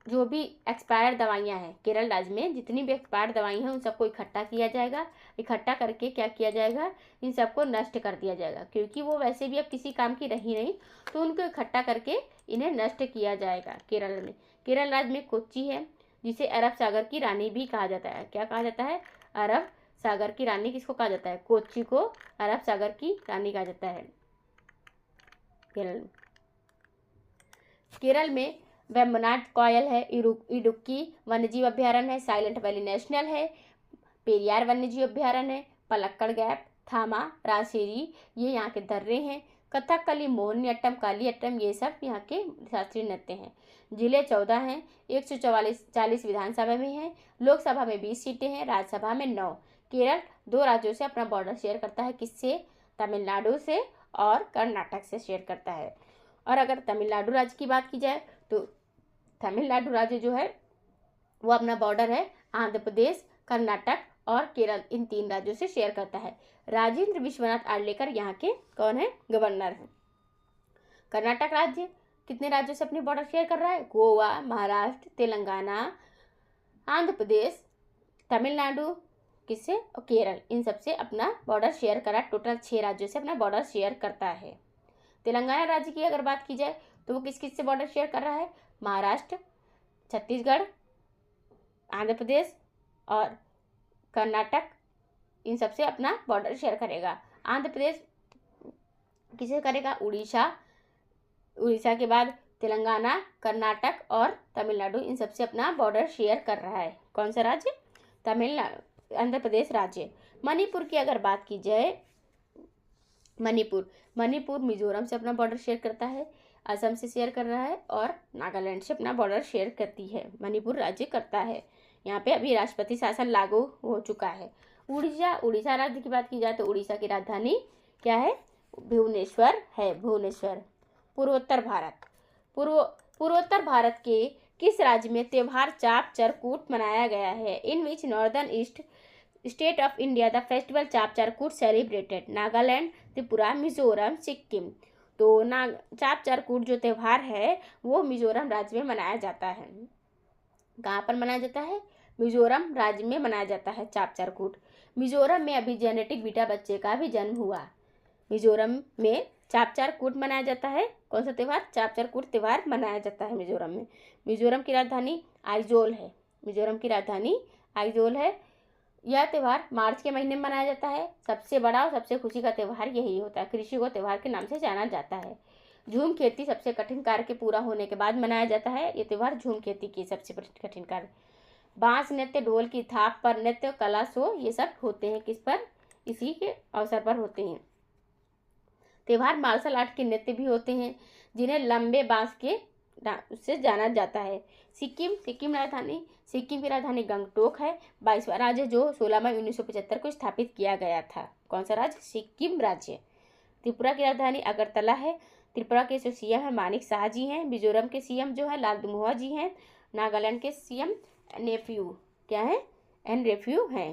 जो भी एक्सपायर्ड दवाइयाँ हैं केरल राज्य में, जितनी भी एक्सपायर्ड दवाई हैं उन सबको इकट्ठा किया जाएगा। इकट्ठा करके क्या किया जाएगा? इन सबको नष्ट कर दिया जाएगा, क्योंकि वो वैसे भी अब किसी काम की रही नहीं, तो उनको इकट्ठा करके इन्हें नष्ट किया जाएगा। केरल में, केरल राज्य में कोच्चि है, जिसे अरब सागर की रानी भी कहा जाता है। क्या कहा जाता है? अरब सागर की रानी किसको कहा जाता है? कोच्चि को अरब सागर की रानी कहा जाता है केरल में। केरल में वेम्बनाड कॉयल है, इडुक्की वन्यजीव अभ्यारण्य है, साइलेंट वैली नेशनल है, पेरियार वन्यजीव अभ्यारण्य है, पलक्कड़ गैप, थामा, रासेरी, ये यहाँ के दर्रे हैं। कथकली, मोहिनीअट्टम, कालियट्टम, ये सब यहाँ के शास्त्रीय नृत्य हैं। जिले 14 हैं। 140 विधानसभा में हैं। लोकसभा में 20 सीटें हैं, राज्यसभा में 9। केरल 2 राज्यों से अपना बॉर्डर शेयर करता है। किससे? तमिलनाडु से और कर्नाटक से शेयर करता है। और अगर तमिलनाडु राज्य की बात की जाए तो तमिलनाडु राज्य जो है वो अपना बॉर्डर है आंध्र प्रदेश, कर्नाटक और केरल, इन 3 राज्यों से शेयर करता है। राजेंद्र विश्वनाथ आर्लेकर यहाँ के कौन है? गवर्नर है। कर्नाटक राज्य कितने राज्यों से अपनी बॉर्डर शेयर कर रहा है? गोवा, महाराष्ट्र, तेलंगाना, आंध्र प्रदेश, तमिलनाडु, किससे? और केरल, इन सबसे अपना बॉर्डर शेयर करा। टोटल 6 राज्यों से अपना बॉर्डर शेयर करता है। तेलंगाना राज्य की अगर बात की जाए तो वो किस किस से बॉर्डर शेयर कर रहा है? महाराष्ट्र, छत्तीसगढ़, आंध्र प्रदेश और कर्नाटक, इन सबसे अपना बॉर्डर शेयर करेगा। आंध्र प्रदेश किसे करेगा? उड़ीसा, उड़ीसा के बाद तेलंगाना, कर्नाटक और तमिलनाडु, इन सबसे अपना बॉर्डर शेयर कर रहा है। कौन सा राज्य? तमिलनाडु, आंध्र प्रदेश राज्य। मणिपुर की अगर बात की जाए, मणिपुर मिजोरम से अपना बॉर्डर शेयर करता है, असम से शेयर कर रहा है और नागालैंड से अपना बॉर्डर शेयर करती है। मणिपुर राज्य करता है। यहाँ पे अभी राष्ट्रपति शासन लागू हो चुका है। उड़ीसा राज्य की बात की जाए तो उड़ीसा की राजधानी क्या है? भुवनेश्वर है। भुवनेश्वर। पूर्वोत्तर भारत के किस राज्य में त्योहार चाप चरकूट मनाया गया है? In which northern east state of India the festival Chap Charkut celebrated? Nagaland, Tripura, Mizoram, Sikkim. तो चाप चरकूट जो त्यौहार है वो मिजोरम राज्य में मनाया जाता है। कहाँ पर मनाया जाता है? मिजोरम राज्य में मनाया जाता है चाप चरकूट। मिजोरम में अभी जेनेटिक बीटा बच्चे का भी जन्म हुआ। मिजोरम में चाप चरकूट मनाया जाता है। कौन सा त्यौहार? चाप चरकूट त्यौहार मनाया जाता है मिजोरम में। मिजोरम की राजधानी आइजोल है। मिजोरम की राजधानी आइजोल है। यह त्यौहार मार्च के महीने में मनाया जाता है। सबसे बड़ा और सबसे खुशी का त्यौहार यही होता है। कृषि को त्यौहार के नाम से जाना जाता है। झूम खेती सबसे कठिन कार्य के पूरा होने के बाद मनाया जाता है। ये त्यौहार झूम खेती की सबसे कठिन कार्य। बांस नृत्य, ढोल की थाप पर नृत्य, कला शो, ये सब होते हैं किस पर, इसी के अवसर पर होते हैं। त्यौहार मार्शल आर्ट के नृत्य भी होते हैं जिन्हें लंबे बांस के से जाना जाता है। सिक्किम की राजधानी गंगटोक है। 22वां राज्य जो 16 मई 1975 को स्थापित किया गया था। कौन सा राज्य? सिक्किम राज्य। त्रिपुरा की राजधानी अगरतला है। त्रिपुरा के जो सीएम है मानिक शाह जी हैं। मिजोरम के सीएम जो है लाल दुमोहा जी हैं। नागालैंड के सीएम नेफ्यू क्या है? रेफ्यू हैं।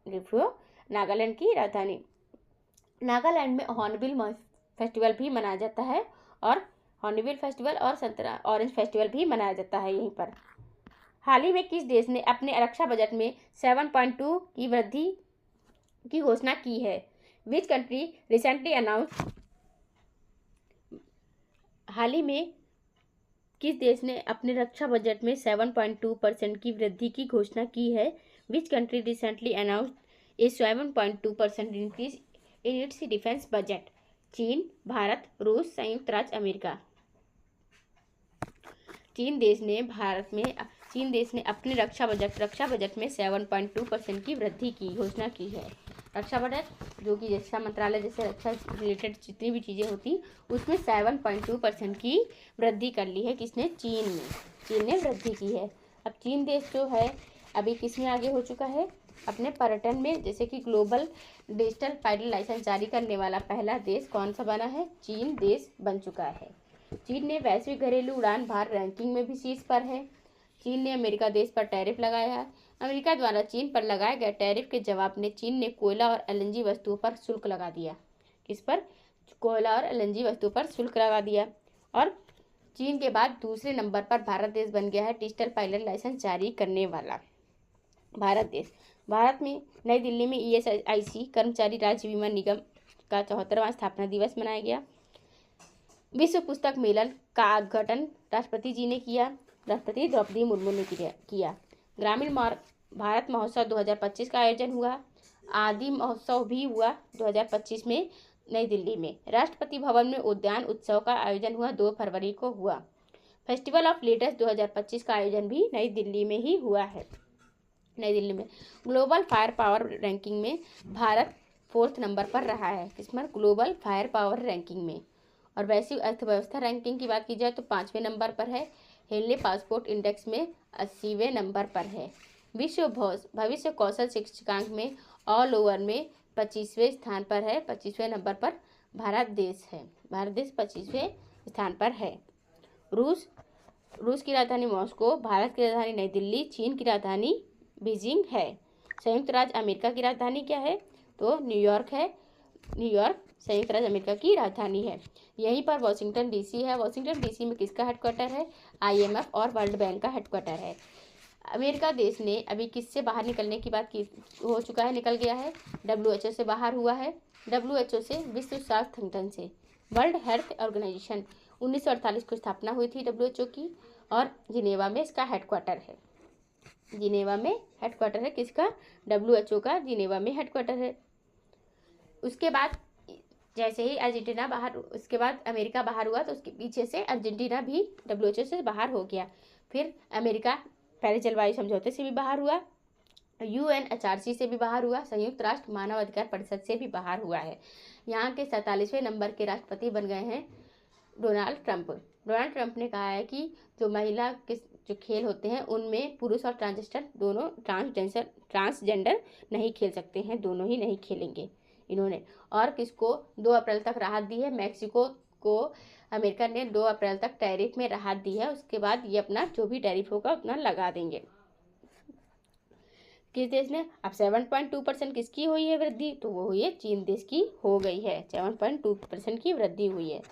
रेफ्यू नागालैंड की राजधानी। नागालैंड में हॉर्नबिल फेस्टिवल भी मनाया जाता है और हॉर्नबिल फेस्टिवल और संतरा ऑरेंज फेस्टिवल भी मनाया जाता है यहीं पर। हाल ही में किस देश ने अपने रक्षा बजट में 7.2 की वृद्धि की घोषणा की है? विच कंट्री रिसेंटली अनाउंस हाल ही में किस देश ने अपने रक्षा बजट में 7.2% की वृद्धि की घोषणा की है? Which country recently announced A 7.2% increase in its defence budget? चीन, भारत, रूस, संयुक्त राज्य अमेरिका। चीन देश ने अपने रक्षा बजट में 7.2% की वृद्धि की घोषणा की है। रक्षा बजट जो कि रक्षा मंत्रालय जैसे रक्षा रिलेटेड जितनी भी चीज़ें होती उसमें 7.2% की वृद्धि कर ली है। किसने? चीन ने वृद्धि की है। अब चीन देश जो है अभी किसमें आगे हो चुका है? अपने पर्यटन में, जैसे कि ग्लोबल डिजिटल पायलट लाइसेंस जारी करने वाला पहला देश कौन सा बना है? चीन देश बन चुका है। चीन ने वैश्विक घरेलू उड़ान भार रैंकिंग में भी शीर्ष पर है। चीन ने अमेरिका देश पर टैरिफ लगाया है। अमेरिका द्वारा चीन पर लगाए गए टैरिफ के जवाब में चीन ने कोयला और एलएनजी वस्तुओं पर शुल्क लगा दिया। किस पर? कोयला और एलएनजी वस्तुओं पर शुल्क लगा दिया। और चीन के बाद दूसरे नंबर पर भारत देश बन गया है डिजिटल पायलट लाइसेंस जारी करने वाला भारत देश। भारत में नई दिल्ली में ESIC कर्मचारी राज्य बीमा निगम का 74वां स्थापना दिवस मनाया गया। विश्व पुस्तक मेलन का उद्घाटन राष्ट्रपति जी ने किया। राष्ट्रपति द्रौपदी मुर्मू ने किया। ग्रामीण भारत महोत्सव 2025 का आयोजन हुआ। आदि महोत्सव भी हुआ 2025 में नई दिल्ली में। राष्ट्रपति भवन में उद्यान उत्सव का आयोजन हुआ 2 फरवरी को हुआ। फेस्टिवल ऑफ लीडर्स 2025 का आयोजन भी नई दिल्ली में ही हुआ है। नई दिल्ली में ग्लोबल फायर पावर रैंकिंग में भारत 4th नंबर पर रहा है। किसमें? ग्लोबल फायर पावर रैंकिंग में। और वैश्विक अर्थव्यवस्था रैंकिंग की बात की जाए तो 5वें नंबर पर है। हेनले पासपोर्ट इंडेक्स में 80वें नंबर पर है। विश्व भविष्य कौशल सूचकांक में ऑल ओवर में 25वें स्थान पर है। 25वें नंबर पर भारत देश है। भारत देश 25वें स्थान पर है। रूस की राजधानी मॉस्को, भारत की राजधानी नई दिल्ली, चीन की राजधानी बीजिंग है। संयुक्त राज्य अमेरिका की राजधानी क्या है? तो न्यूयॉर्क है। न्यूयॉर्क संयुक्त राज्य अमेरिका की राजधानी है। यहीं पर वॉशिंगटन डीसी है। वॉशिंगटन डीसी में किसका हेडक्वार्टर है? IMF और वर्ल्ड बैंक का हेडक्वार्टर है। अमेरिका देश ने अभी किससे बाहर निकलने की बात की हो चुका है? निकल गया है। WHO से बाहर हुआ है। WHO से विश्व स्वास्थ्य संगठन से। वर्ल्ड हेल्थ ऑर्गेनाइजेशन 1948 को स्थापना हुई थी WHO की और जिनेवा में इसका हेडक्वार्टर है। जिनेवा में हेडक्वार्टर है किसका? WHO का जिनेवा में हेडक्वार्टर है। उसके बाद जैसे ही अर्जेंटीना बाहर, उसके बाद अमेरिका बाहर हुआ तो उसके पीछे से अर्जेंटीना भी WHO से बाहर हो गया। फिर अमेरिका पेरिस जलवायु समझौते से भी बाहर हुआ। UNHRC से भी बाहर हुआ। संयुक्त राष्ट्र मानव अधिकार परिषद से भी बाहर हुआ है। यहाँ के 47वें नंबर के राष्ट्रपति बन गए हैं डोनाल्ड ट्रंप। डोनाल्ड ट्रंप ने कहा है कि जो महिला के जो खेल होते हैं उनमें पुरुष और ट्रांसजेंडर नहीं खेल सकते हैं। दोनों ही नहीं खेलेंगे इन्होंने। और किसको 2 अप्रैल तक राहत दी है? मैक्सिको को अमेरिका ने 2 अप्रैल तक टैरिफ में राहत दी है। उसके बाद ये अपना जो भी टैरिफ होगा उतना लगा देंगे। किस देश ने? अब 7.2% किसकी हुई है वृद्धि? तो वो हुई है चीन देश की हो गई है। 7.2% की वृद्धि हुई है।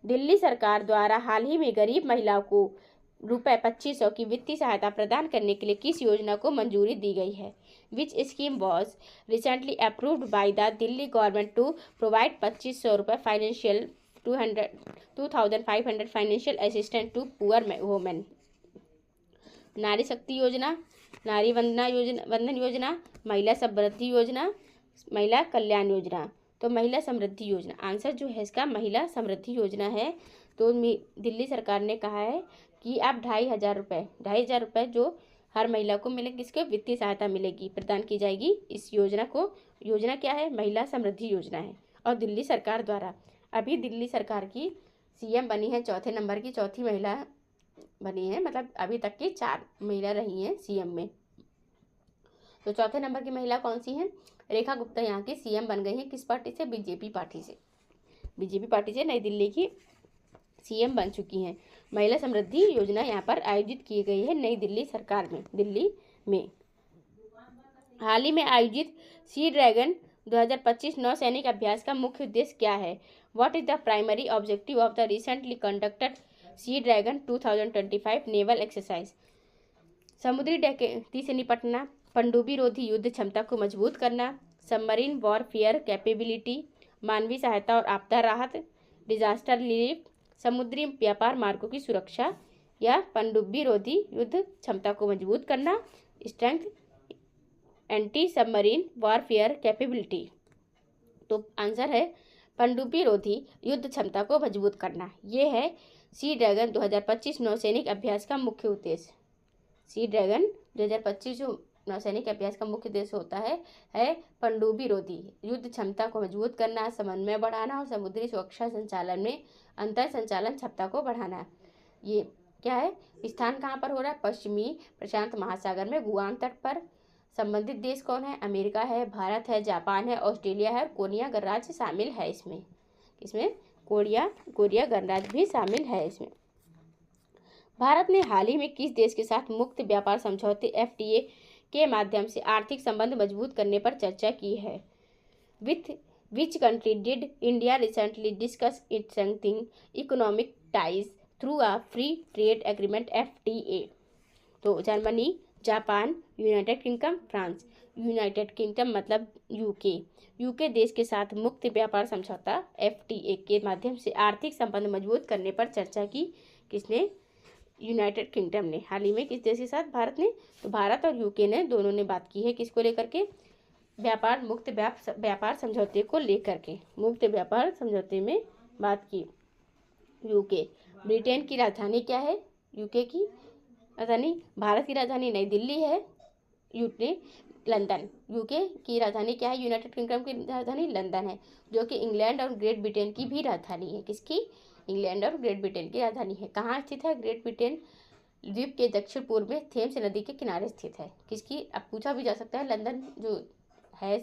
दिल्ली सरकार द्वारा हाल ही में गरीब महिलाओं को ₹2500 की वित्तीय सहायता प्रदान करने के लिए किस योजना को मंजूरी दी गई है? Which scheme was recently approved by the Delhi government to provide ₹2500 financial 2500 financial assistance to poor women? Nari Shakti योजना, नारी वंदन योजना, महिला समृद्धि योजना, महिला कल्याण योजना। तो महिला समृद्धि योजना आंसर जो है इसका महिला समृद्धि योजना है। तो दिल्ली सरकार ने कहा है कि आप 2,500 रुपये जो हर महिला को मिलेंगे, किसको वित्तीय सहायता मिलेगी, प्रदान की जाएगी इस योजना को। योजना क्या है? महिला समृद्धि योजना है। और दिल्ली सरकार द्वारा अभी दिल्ली सरकार की सीएम बनी है, चौथे नंबर की चौथी महिला बनी है, मतलब अभी तक की 4 महिला रही हैं सीएम में। तो चौथे नंबर की महिला कौन सी हैं? रेखा गुप्ता यहाँ की सीएम बन गई हैं। किस पार्टी से? बीजेपी पार्टी से। बीजेपी पार्टी से नई दिल्ली की सीएम बन चुकी हैं। महिला समृद्धि योजना यहाँ पर आयोजित की गई है नई दिल्ली सरकार में, दिल्ली में। हाल ही में आयोजित सी ड्रैगन 2025 नौसैनिक अभ्यास का मुख्य उद्देश्य क्या है? What is the primary objective of the recently conducted sea dragon 2025 naval exercise? समुद्री डकैती से निपटना, पनडुब्बी रोधी युद्ध क्षमता को मजबूत करना, सबमरीन वॉरफेयर कैपेबिलिटी, मानवीय सहायता और आपदा राहत, डिजास्टर रिलीफ, समुद्री व्यापार मार्गों की सुरक्षा, या पनडुब्बी रोधी युद्ध क्षमता को मजबूत करना, strength anti submarine warfare capability. तो आंसर है पनडुब्बी रोधी युद्ध क्षमता को मजबूत करना। ये है सी ड्रैगन 2025 नौसैनिक अभ्यास का मुख्य उद्देश्य। सी ड्रैगन 2025 जो नौसैनिक अभ्यास का मुख्य उद्देश्य होता है पनडुब्बी रोधी युद्ध क्षमता को मजबूत करना, समन्वय बढ़ाना और समुद्री सुरक्षा संचालन में अंतर संचालन क्षमता को बढ़ाना। ये क्या है? स्थान कहाँ पर हो रहा है? पश्चिमी प्रशांत महासागर में, गुआम तट पर। संबंधित देश कौन है? अमेरिका है, भारत है, जापान है, ऑस्ट्रेलिया है और कोरिया गणराज्य शामिल है इसमें। इसमें कोरिया गणराज्य भी शामिल है इसमें। भारत ने हाल ही में किस देश के साथ मुक्त व्यापार समझौते FTA के माध्यम से आर्थिक संबंध मजबूत करने पर चर्चा की है? With which country did India recently discuss it strengthening economic ties through a free trade agreement FTA? तो Germany, Japan, United kingdom, France. United kingdom मतलब यूके देश के साथ मुक्त व्यापार समझौता FTA के माध्यम से आर्थिक संबंध मजबूत करने पर चर्चा की। किसने? यूनाइटेड किंगडम ने। हाल ही में किस देश के साथ? भारत ने। तो भारत और यूके ने दोनों ने बात की है किसको लेकर के? मुक्त व्यापार समझौते को लेकर के, मुक्त व्यापार समझौते में बात की यूके। ब्रिटेन की राजधानी क्या है? यूके की राजधानी, भारत की राजधानी नई दिल्ली है, लंदन। यूके की राजधानी क्या है? यूनाइटेड किंगडम की राजधानी लंदन है, जो कि इंग्लैंड और ग्रेट ब्रिटेन की भी राजधानी है। किसकी? इंग्लैंड और ग्रेट ब्रिटेन की राजधानी है। कहाँ स्थित है? ग्रेट ब्रिटेन द्वीप के दक्षिण पूर्व में थेम्स नदी के किनारे स्थित है। किसकी? अब पूछा भी जा सकता है, लंदन जो है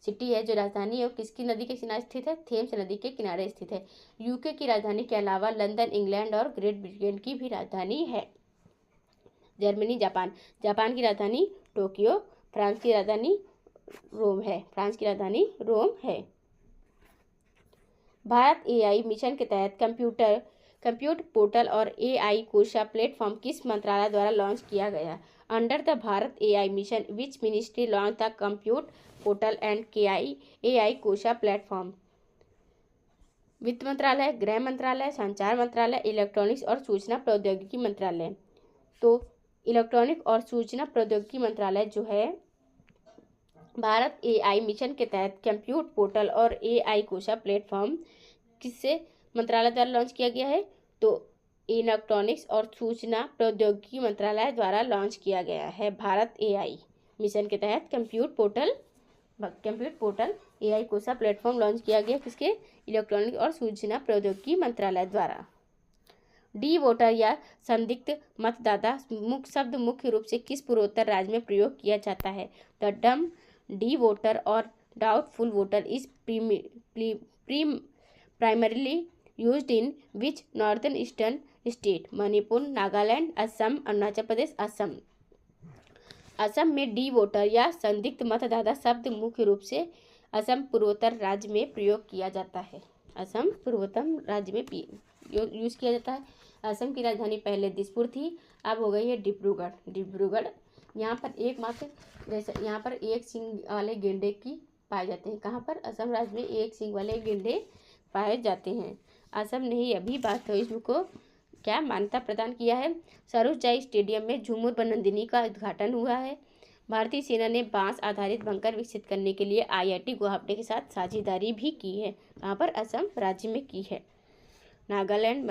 सिटी है, जो राजधानी है, वो किसकी नदी के किनारे स्थित है? थेम्स नदी के किनारे स्थित है। यूके की राजधानी के अलावा लंदन इंग्लैंड और ग्रेट ब्रिटेन की भी राजधानी है। जर्मनी, जापान की राजधानी टोक्यो, फ्रांस की राजधानी रोम है। भारत AI मिशन के तहत कंप्यूट पोर्टल और AI कोशा प्लेटफॉर्म किस मंत्रालय द्वारा लॉन्च किया गया? Under the Bharat AI mission which ministry launch the compute portal and AI Kosha platform? वित्त मंत्रालय, गृह मंत्रालय, संचार मंत्रालय, इलेक्ट्रॉनिक्स और सूचना प्रौद्योगिकी मंत्रालय। तो इलेक्ट्रॉनिक और सूचना प्रौद्योगिकी मंत्रालय जो है भारत AI मिशन के तहत कंप्यूट पोर्टल और AI कोशा प्लेटफॉर्म किससे मंत्रालय द्वारा लॉन्च किया गया है? तो इलेक्ट्रॉनिक्स और सूचना प्रौद्योगिकी मंत्रालय द्वारा लॉन्च किया गया है। भारत AI मिशन के तहत compute portal AI Kosha platform launch किया गया। किसके? इलेक्ट्रॉनिक और सूचना प्रौद्योगिकी मंत्रालय द्वारा। डी वोटर या संदिग्ध मतदाता शब्द मुख्य रूप से किस पूर्वोत्तर राज्य में प्रयोग किया जाता है? द टर्म डी वोटर और doubtful voter is primarily used in which northern eastern state? Manipur, Nagaland, Assam, Arunachal Pradesh, Assam में डी वोटर या संदिग्ध मतदाता शब्द मुख्य रूप से असम पूर्वोत्तर राज्य में प्रयोग किया जाता है। असम पूर्वोत्तर राज्य में यूज किया जाता है। असम की राजधानी पहले दिसपुर थी, अब हो गई है डिब्रूगढ़। यहाँ पर यहाँ पर एक सींग वाले गेंडे की पाए जाते हैं। कहाँ पर? असम राज्य में एक सींग वाले गेंडे पाए जाते हैं। असम ने ही अभी 22 को क्या मान्यता प्रदान किया है। सरोजजाई स्टेडियम में झूमुर बनंदिनी का उद्घाटन हुआ है। भारतीय सेना ने बांस आधारित बंकर विकसित करने के लिए IIT गुवाहाटी के साथ साझेदारी भी की है। कहाँ पर? असम राज्य में की है। नागालैंड,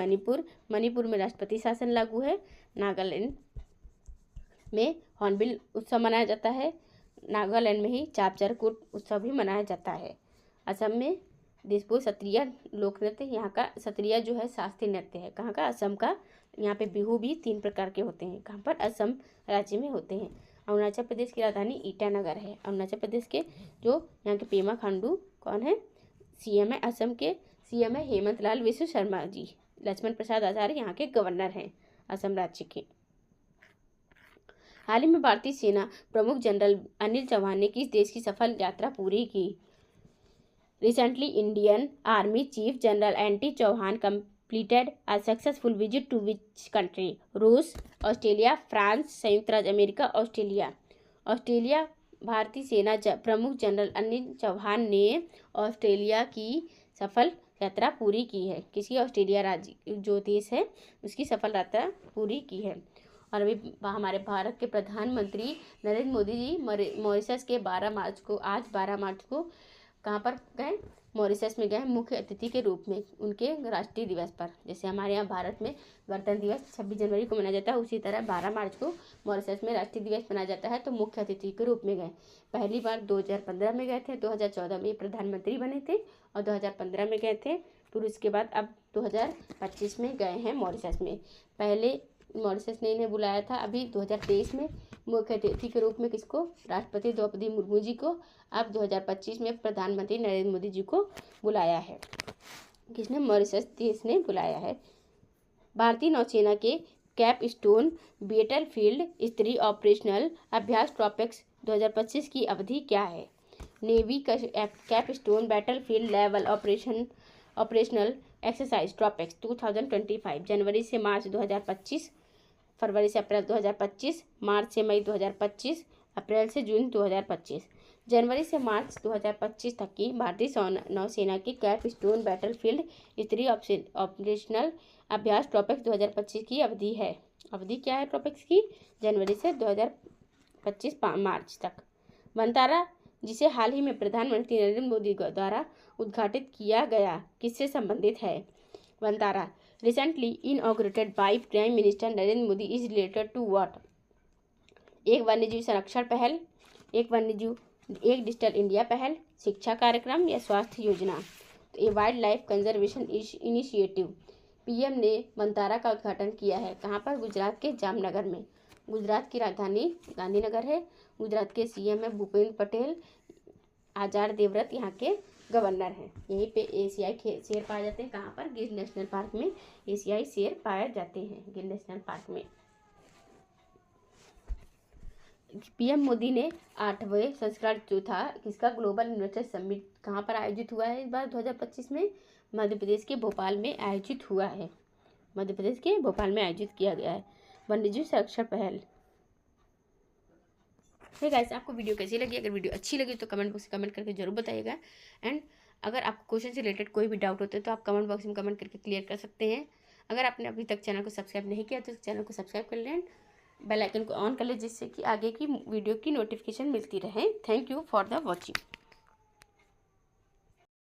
मणिपुर में राष्ट्रपति शासन लागू है। नागालैंड में हॉर्नबिल उत्सव मनाया जाता है। नागालैंड में ही चापचरकुट उत्सव भी मनाया जाता है। असम में दिसपुर सत्रिया लोक नृत्य, यहाँ का सत्रिया जो है शास्त्रीय नृत्य है। कहाँ का? असम का। यहाँ पे बिहू भी 3 प्रकार के होते हैं। कहाँ पर? असम राज्य में होते हैं। अरुणाचल प्रदेश की राजधानी ईटानगर है। अरुणाचल प्रदेश के जो यहाँ के पेमा खांडू कौन है? CM है। असम के CM है हेमंत लाल विश्व शर्मा जी। लक्ष्मण प्रसाद आचार्य यहाँ के गवर्नर हैं असम राज्य के। हाल ही में भारतीय सेना प्रमुख जनरल अनिल चौहान ने किस देश की सफल यात्रा पूरी की? Recently Indian army chief general NT Chauhan completed a successful visit to which country? रूस, ऑस्ट्रेलिया, फ्रांस, संयुक्त राज्य अमेरिका, ऑस्ट्रेलिया। ऑस्ट्रेलिया। भारतीय सेना प्रमुख जनरल अनिल चौहान ने ऑस्ट्रेलिया की सफल यात्रा पूरी की है। किसी? ऑस्ट्रेलिया राज्य जो देश है उसकी सफल यात्रा पूरी की है। और अभी हमारे भारत के प्रधानमंत्री नरेंद्र मोदी जी मॉरिशस के 12 मार्च को कहाँ पर गए? मॉरिशस में गए मुख्य अतिथि के रूप में उनके राष्ट्रीय दिवस पर। जैसे हमारे यहाँ भारत में गणतंत्र दिवस 26 जनवरी को मनाया जाता है, उसी तरह 12 मार्च को मॉरिशस में राष्ट्रीय दिवस मनाया जाता है। तो मुख्य अतिथि के रूप में गए। पहली बार 2015 में गए थे, 2014 में प्रधानमंत्री बने थे और 2015 में गए थे। फिर उसके बाद अब 2025 में गए हैं मॉरिशस में। पहले मॉरिशस ने इन्हें बुलाया था अभी 2023 में मुख्य अतिथि के रूप में। किसको? राष्ट्रपति द्रौपदी मुर्मू जी को। अब 2025 में प्रधानमंत्री नरेंद्र मोदी जी को बुलाया है। किसने? मॉरिशस देश ने बुलाया है। भारतीय नौसेना के कैपस्टोन बैटलफील्ड स्तरीय ऑपरेशनल अभ्यास ट्रॉपिक्स 2025 की अवधि क्या है? नेवी का capstone battlefield level operational exercise tropics 2025 जनवरी से मार्च 2025, फरवरी से अप्रैल 2025, मार्च से मई 2025, अप्रैल से जून 2025। जनवरी से मार्च 2025 तक की भारतीय नौसेना की कैपस्टोन बैटलफील्ड स्तरीय ऑपरेशनल अभ्यास ट्रॉपिक्स 2025 की अवधि है। अवधि क्या है ट्रॉपिक्स की? जनवरी से 2025 मार्च तक। वनतारा, जिसे हाल ही में प्रधानमंत्री नरेंद्र मोदी द्वारा उद्घाटित किया गया, किससे संबंधित है? Vantara recently inaugurated by prime minister Narendra Modi is related to what? एक वन्यजीव संरक्षण पहल, एक डिजिटल इंडिया पहल, शिक्षा कार्यक्रम या स्वास्थ्य योजना। तो ये wild life conservation initiative. PM ने वनतारा का उद्घाटन किया है। कहाँ पर? गुजरात के जामनगर में। गुजरात की राजधानी गांधीनगर है। गुजरात के CM है भूपेंद्र पटेल। आचार्य देवव्रत यहाँ के गवर्नर हैं। यहीं पे एशियाई शेर पाए जाते हैं। कहाँ पर? गिर नेशनल पार्क में एशियाई शेर पाए जाते हैं, गिर नेशनल पार्क में। PM मोदी ने 8वें संस्करण जो था किसका? ग्लोबल इन्वेस्टर समिट कहाँ पर आयोजित हुआ है इस बार 2025 में? मध्य प्रदेश के भोपाल में आयोजित हुआ है। मध्य प्रदेश के भोपाल में आयोजित किया गया है। वन्यजीव संरक्षण पहल। हे गाइस, आपको वीडियो कैसी लगी? अगर वीडियो अच्छी लगी तो कमेंट बॉक्स में कमेंट करके जरूर बताइएगा। एंड अगर आपको क्वेश्चन से रिलेटेड कोई भी डाउट होते हैं तो आप कमेंट बॉक्स में कमेंट करके क्लियर कर सकते हैं। अगर आपने अभी तक चैनल को सब्सक्राइब नहीं किया तो चैनल को सब्सक्राइब कर लें, बेल आइकन को ऑन कर लें, जिससे कि आगे की वीडियो की नोटिफिकेशन मिलती रहे। Thank you for the watching.